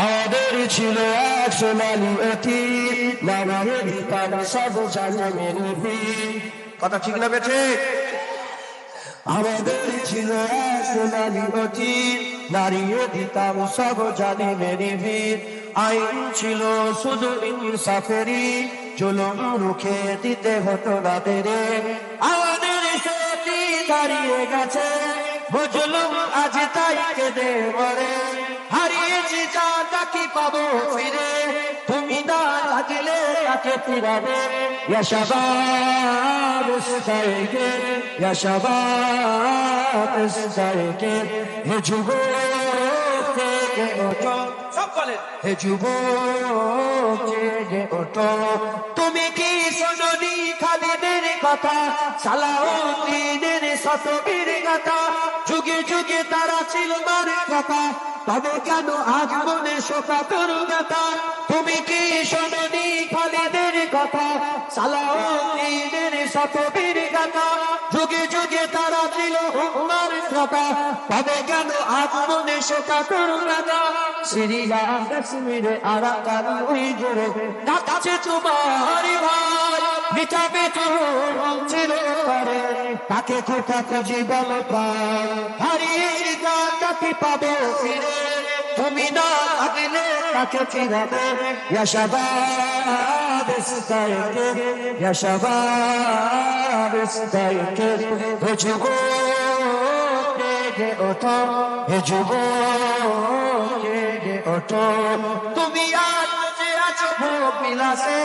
আমাদের ছিল এক সোনালী অতীত, নানারে দিতাম সব জানে মেরে বীর। কথা ঠিক না বেঠে? আমাদের ছিল এক সোনালী অতীত, নারীও দিতাম সব জানে মেরে বীর। আইন ছিল শুধু ইনসাফেরই, জুলুম রুখে দিতে হতো না দেরে। আমাদের সেটি দাঁড়িয়ে গেছে, জুলুম আজ তাই কেঁদে মরে। হারিয়েছি যা তা কি পাবো ফিরে, তুমি না লাগলে তাকে ফিরাবে। ইয়া শাবাব ইস্তাইকে, ইয়া শাবাব ইস্তাইকে, হে যুবক জেগে ওঠো। সব বলেন, হে যুবক জেগে ওঠো। তুমি কি শোনোনি খালিদের কথা, সালাউদ্দিনের শতবীর গাথা? যুগে যুগে তারা ছিল মার কথা, তবে কেন আজ মনে শোকাতুর গাথা? তুমি কি শোনোনি খালিদের কথা, সালাউদ্দিনের শতবীর গাথা? যুগে যুগে তারা ছিল উম্মার কথা, তবে কেন আজ মনে শোকাতুর গাথা? সিরিয়া কাশ্মীরে আরাকান ওই জোরে কাছে তোমার ভাই, মিঠা পেটু ছিল করে, তাকে কোথা খুঁজি বলো পাই? হারিয়েছি তাকে পাবো ফিরে, তুমি না আগলে তাকে ফিরাবে। ইয়া শাবাব ইস্তাইকে, ইয়া শাবাব ইস্তাইকে, হে যুবক জেগে ওঠো, হে যুবক জেগে ওঠো। তুমি আজ যে আছো ভোগ বিলাসে,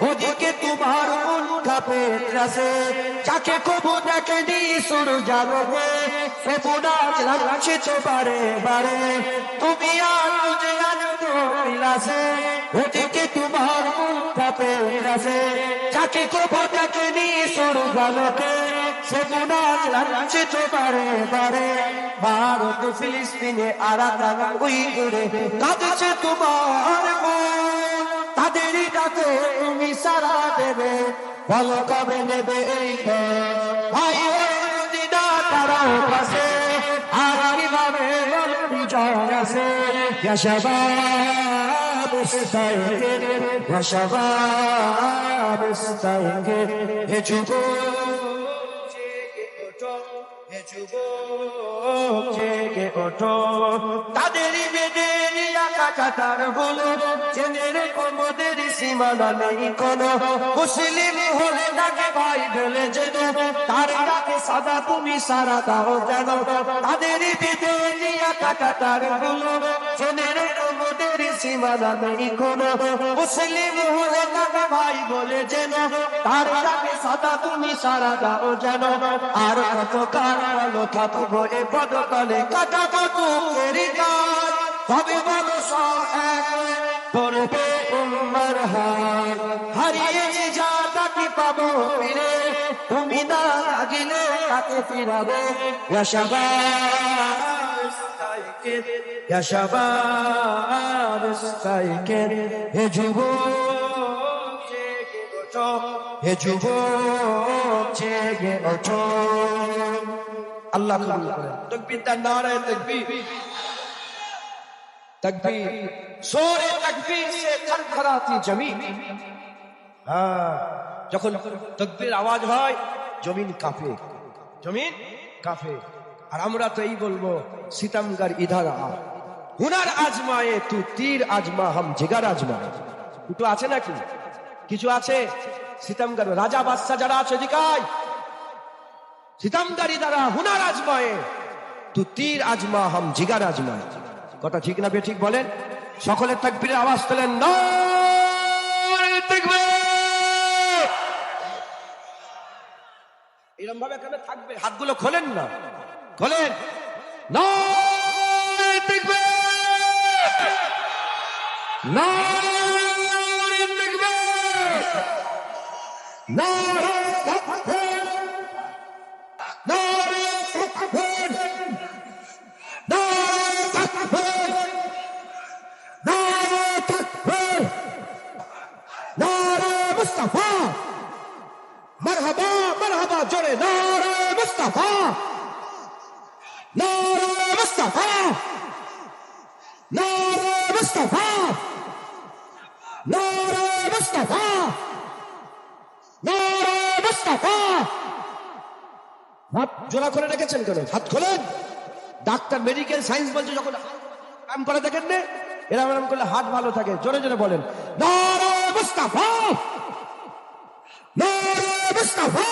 ওদিকে তোমার মন কাঁপে ত্রাসে। যাকে কবু দেখেনি সূর্য আলোকে, সে বুড়াজ লাগছে তো বারে বারে। তুমি আজ যে আছো ভোগ বিলাসে, ওদিকে তোমার মন কাঁপে ত্রাসে। যাকে কবু দেখেনি সূর্য আলোকে, সে বুড়াজ লাগছে তো বারে বারে। ভারত ফিলিস্তিনে আরাকান ওই জুড়ে কাঁদছে তোমার মন, তাদেরই ডাকে তুমি সারা দেবে। বলো কবে নেবে এই ভাই দিনা তারাও পাশে, আর কিভাবে বিজয় আসে। ইয়া শাবাব ইস্তাইকে, ইয়া শাবাব ইস্তাইকে, হে যুবক জেগে ওঠো, হে যুবক জেগে ওঠো। তাদেরই বেদে কাটার বলো, জেনে রেখো মোদের সীমানা নেই কোনো। মুসলিম হলে তাকে ভাই বলে যেন, তার ডাকে সাদা তুমি সারা দাও যেন। তাদেরই বেঁধে নিয়া কাটার বলো, জেনে রেখো মোদের সীমানা নেই কোনো। মুসলিম হলে তাকে ভাই বলে যেন, তার ডাকে সাদা তুমি সারা দাও যেন। আর কত কার বলো থাকবো এ পদতলে, কাটাবো তোমার গান, তবে বলো সব এক করবে উম্মার হাত। হারিয়েছি যা তাকে পাবো ফিরে, তুমি না লাগিলে তাকে ফিরাবে। ইয়া শাবাব ইস্তাইকে, ইয়া শাবাব ইস্তাইকে, হে যুবক জেগে ওঠো, হে যুবক জেগে ওঠো। আল্লাহ কবুল করেন। তাকবীর দাও, নারায়ে তাকবীর। तकबीर, सोरे तकबीर से थरथराती जमीन। हाँ, যখন তকবীর আওয়াজ হয় জমিন কাঁপে, জমিন কাঁপে। আর আমরা তো এই বলবো, সিতমগর ইধার আ, হুনার আজমায়ে তু তীর আজমা, হাম জিগার আজমায়ে। একটু আছে নাকি? কিছু আছে? সিতমগর রাজা বাদশা যারা আছে দিকায়, সিতমগর ইধার আ, হুনার আজমায়ে তু তীর আজমা, হাম জিগার আজমায়ে। কথা ঠিক না বেঠিক বলেন? সকলের তাকবীরের আওয়াজ তোলেন, নারে তাকবীর। এরকম ভাবে কেন থাকবে? হাতগুলো খোলেন না, খোলেন। নারে তাকবীর, নারে তাকবীর, নারে তাকবীর, নারে তাকবীর, मुस्तफा, मरहबा मरहबा जोड़े नारे मुस्तफा, नारे मुस्तफा, नारे মুস্তাফা, নারে মুস্তাফা, নারে মুস্তাফা। হাত জোড়া করে রেখেছেন কেন? হাত খোলেন। ডাক্তার মেডিকেল সায়েন্স বলছে যখন কাম করে দেখেন না, এরকম এরকম করলে হাত ভালো থাকে। জোরে জোরে বলেন নারে মুস্তাফা, নারে মুস্তাফা,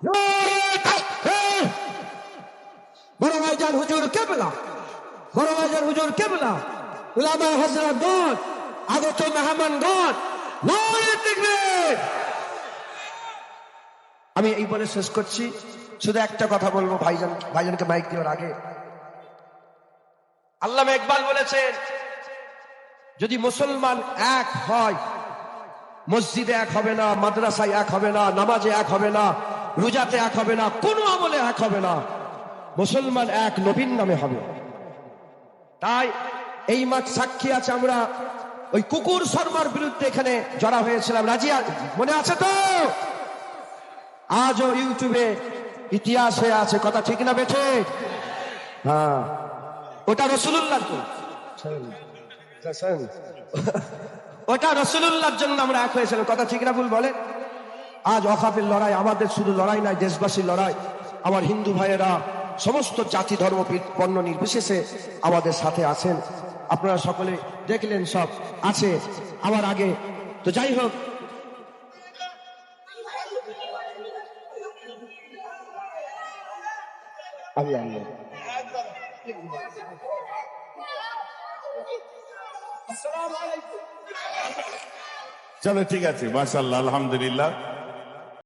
নারে তাকবীর। বড় ভাইজান হুজুর কেবলা, বড় ভাইজান হুজুর কেবলা, উলামা হযরতগণ, আগত মেহমানগণ, নারে তাকবীর। আমি এই বলে শেষ করছি। শুধু একটা কথা বলবো ভাইজানকে মাইক দেওয়ার আগে। আল্লামা ইকবাল বলেছেন, যদি মুসলমান এক হয়, মসজিদে এক হবে না, মাদ্রাসায় এক হবে না, নামাজে এক হবে না, রোজাতে এক হবে না, কোনো আমলে এক হবে না, মুসলমান এক নবীর নামে হবে। তাই এই মাঠ সাক্ষী আছে, আমরা ওই কুকুর শর্মার বিরুদ্ধে এখানে জড়া হয়েছিলাম, রাজিয়া মনে আছে তো? আজও ইউটিউবে ইতিহাস হয়ে আছে, কথা ঠিক না বেঠে? হ্যাঁ, ওটা রাসূলুল্লাহর তো, ওটা রাসূলুল্লাহর জন্য আমরা এক হয়েছিলাম, কথা ঠিক না ভুল বলে? আজ ওয়াকাফের লড়াই আমাদের শুধু লড়াই নয়, দেশবাসীর লড়াই। আমার হিন্দু ভাইয়েরা সমস্ত জাতি ধর্ম বর্ণ নির্বিশেষে আমাদের সাথে আছেন। আপনারা সকলে দেখলেন, সব আছে আমার আগে। তো যাই হোক, আল্লাহ আল্লাহ। চলো ঠিক আছে, মাশাআল্লাহ, আলহামদুলিল্লাহ।